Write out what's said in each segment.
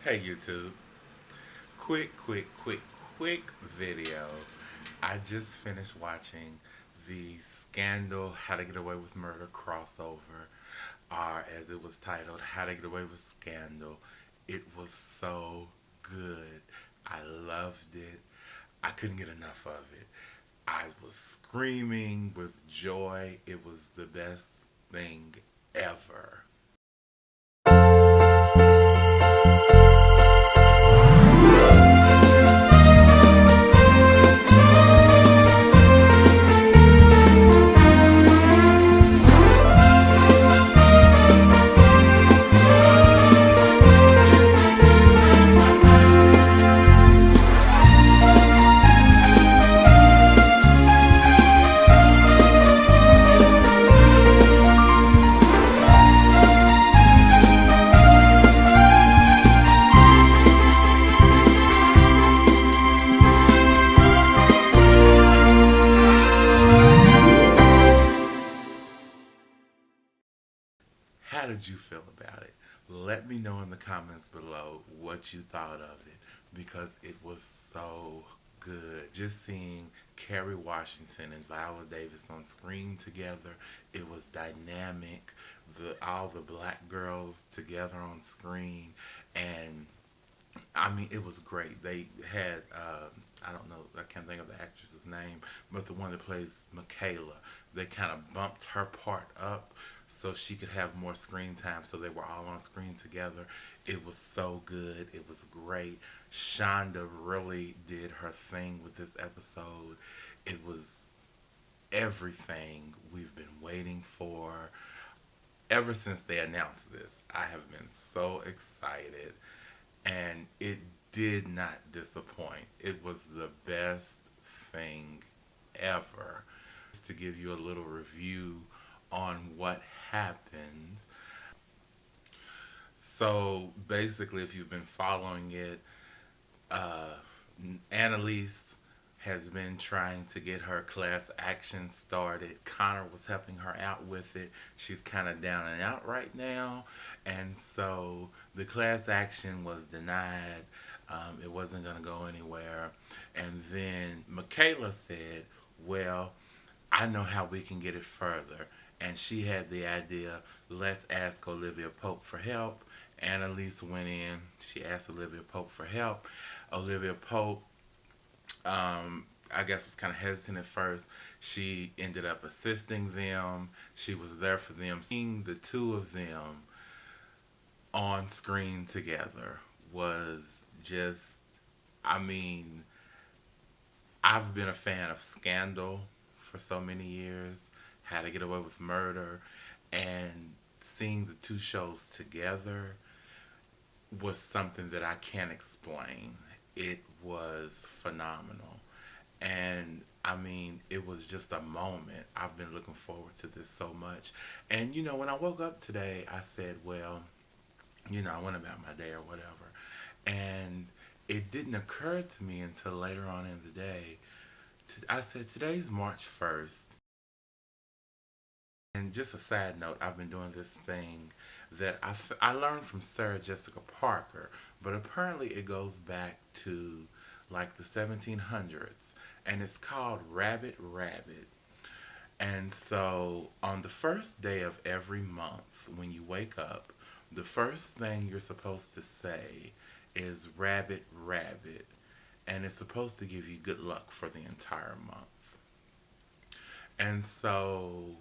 Hey YouTube. Quick video. I just finished watching the Scandal How to Get Away with Murder crossover, or as it was titled, How to Get Away with Scandal. It was so good. I loved it. I couldn't get enough of it. I was screaming with joy. It was the best thing ever. How did you feel about it? Let me know in the comments below what you thought of it because it was so good. Just seeing Kerry Washington and Viola Davis on screen together, it was dynamic. All the black girls together on screen, and I mean, it was great. They had, I don't know, I can't think of the actress's name, but the one that plays Michaela, they kind of bumped her part up so she could have more screen time. So they were all on screen together. It was so good. It was great. Shonda really did her thing with this episode. It was everything we've been waiting for ever since they announced this. I have been so excited, and it did not disappoint. It was the best thing ever. Just to give you a little review on what happened. So basically, if you've been following it, uh, Annalise has been trying to get her class action started. Connor was helping her out with it. She's kind of down and out right now. And so the class action was denied. It wasn't going to go anywhere. And then Michaela said, well, I know how we can get it further. And she had the idea, let's ask Olivia Pope for help. Annalise went in. She asked Olivia Pope for help. Olivia Pope, I guess, was kind of hesitant at first. She ended up assisting them. She was there for them. Seeing the two of them on screen together was just, I mean, I've been a fan of Scandal for so many years, How to Get Away with Murder, and seeing the two shows together was something that I can't explain. It was phenomenal. And I mean, it was just a moment. I've been looking forward to this so much. And you know, when I woke up today, I said, well, I went about my day or whatever. And it didn't occur to me until later on in the day. I said, today's March 1st. And just a side note, I've been doing this thing that I learned from Sarah Jessica Parker, but apparently it goes back to like the 1700s, and it's called Rabbit Rabbit. And so on the first day of every month, when you wake up, the first thing you're supposed to say is Rabbit Rabbit, and it's supposed to give you good luck for the entire month. And so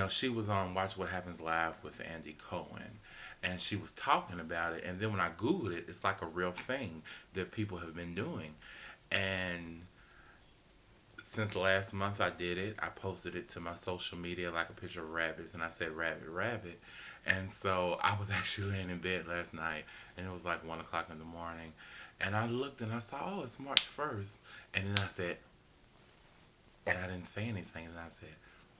she was on Watch What Happens Live with Andy Cohen, and she was talking about it. And then when I Googled it, it's like a real thing that people have been doing. And since last month I did it, I posted it to my social media like a picture of rabbits, and I said rabbit, rabbit. And so I was actually laying in bed last night, and it was like 1 o'clock in the morning. And I looked and I saw, oh, it's March 1st. And then I said, and I didn't say anything. And I said,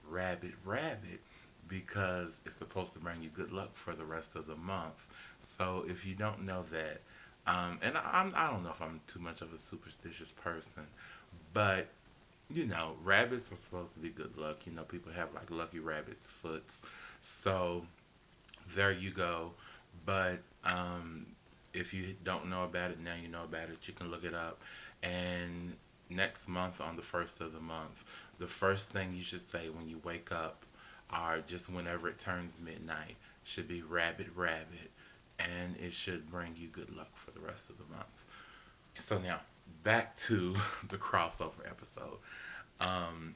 rabbit, rabbit, because it's supposed to bring you good luck for the rest of the month. So if you don't know that, and I don't know if I'm too much of a superstitious person, but rabbits are supposed to be good luck. People have like lucky rabbits' foots. So there you go. But if you don't know about it now, you know about it. You can look it up. And next month, on the first of the month, the first thing you should say when you wake up, or just whenever it turns midnight, should be Rabbit Rabbit, and it should bring you good luck for the rest of the month. So now, back to the crossover episode. Um,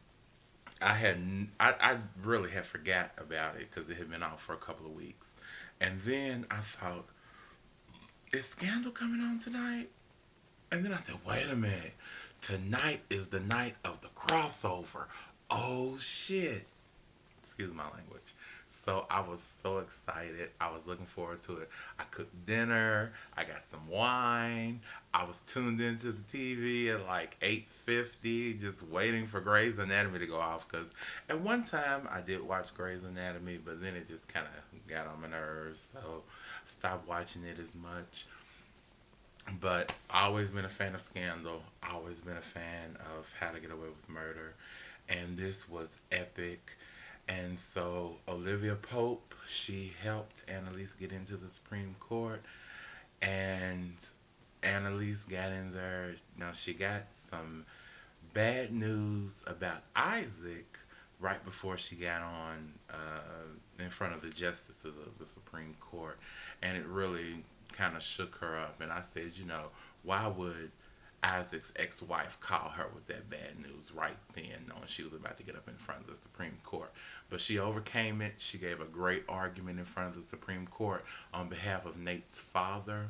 I really had forgot about it because it had been out for a couple of weeks, and then I thought, is Scandal coming on tonight? And then I said, wait a minute, tonight is the night of the crossover. Oh shit! Excuse my language. So I was so excited. I was looking forward to it. I cooked dinner. I got some wine. I was tuned into the TV at like 8:50, just waiting for Grey's Anatomy to go off. Cause at one time I did watch Grey's Anatomy, but then it just kind of got on my nerves, so I stopped watching it as much. But I always been a fan of Scandal. I always been a fan of How to Get Away with Murder, and this was epic. And so Olivia Pope, she helped Annalise get into the Supreme Court, and Annalise got in there. Now she got some bad news about Isaac right before she got on in front of the justices of the Supreme Court, and it really kind of shook her up. And I said, you know, why would Isaac's ex-wife call her with that bad news right then, knowing she was about to get up in front of the Supreme Court? But she overcame it. She gave a great argument in front of the Supreme Court on behalf of Nate's father.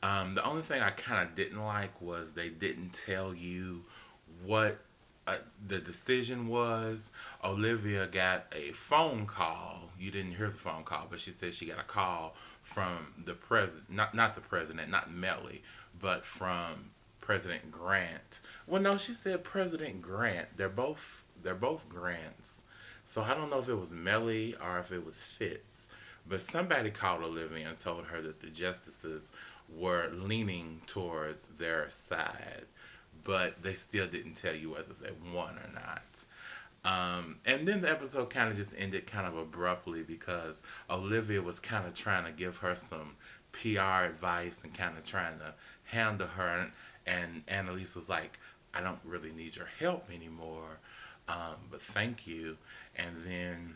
The only thing I kind of didn't like was they didn't tell you what the decision was. Olivia got a phone call. You didn't hear the phone call, but she said she got a call from the president, not the president, not Melly, but from President Grant. Well, no, she said President Grant. They're both Grants. So I don't know if it was Melly or if it was Fitz, but somebody called Olivia and told her that the justices were leaning towards their side, but they still didn't tell you whether they won or not. And then the episode kind of just ended kind of abruptly because Olivia was kind of trying to give her some PR advice and kind of trying to handle her. And Annalise was like, I don't really need your help anymore, but thank you. And then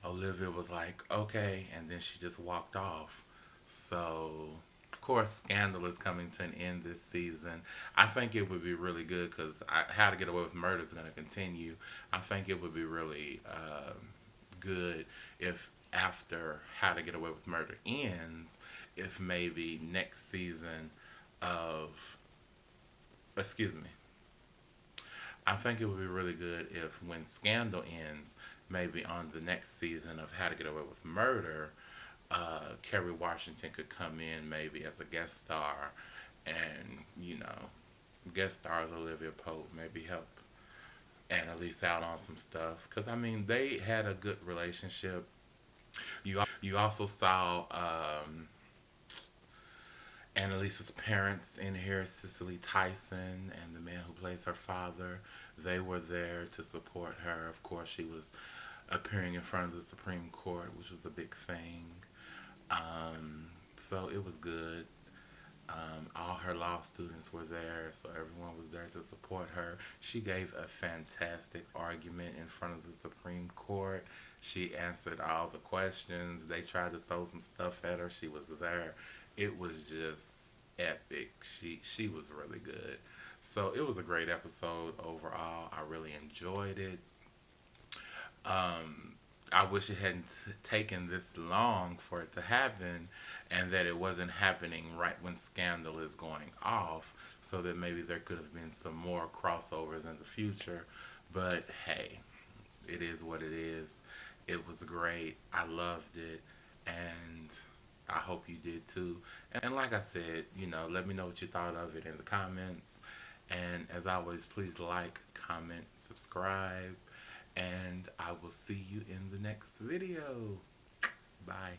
Olivia was like, okay. And then she just walked off. So, of course, Scandal is coming to an end this season. I think it would be really good because How to Get Away with Murder is going to continue. I think it would be really good if after How to Get Away with Murder ends, if maybe next season of, excuse me, I think it would be really good if when Scandal ends, maybe on the next season of How to Get Away with Murder, Kerry Washington could come in maybe as a guest star, and guest stars Olivia Pope, maybe help Annalise out on some stuff. Because I mean, they had a good relationship. You also saw Annalise's parents in here, Cicely Tyson and the man who plays her father. They were there to support her. Of course, she was appearing in front of the Supreme Court, which was a big thing. So it was good. All her law students were there, so everyone was there to support her. She gave a fantastic argument in front of the Supreme Court. She answered all the questions. They tried to throw some stuff at her. She was there. It was just epic. She was really good. So it was a great episode overall. I really enjoyed it. I wish it hadn't taken this long for it to happen, and that it wasn't happening right when Scandal is going off, so that maybe there could have been some more crossovers in the future. But hey, it is what it is. It was great. I loved it, and I hope you did too. And like I said, let me know what you thought of it in the comments. And as always, please like, comment, subscribe, and I will see you in the next video. Bye.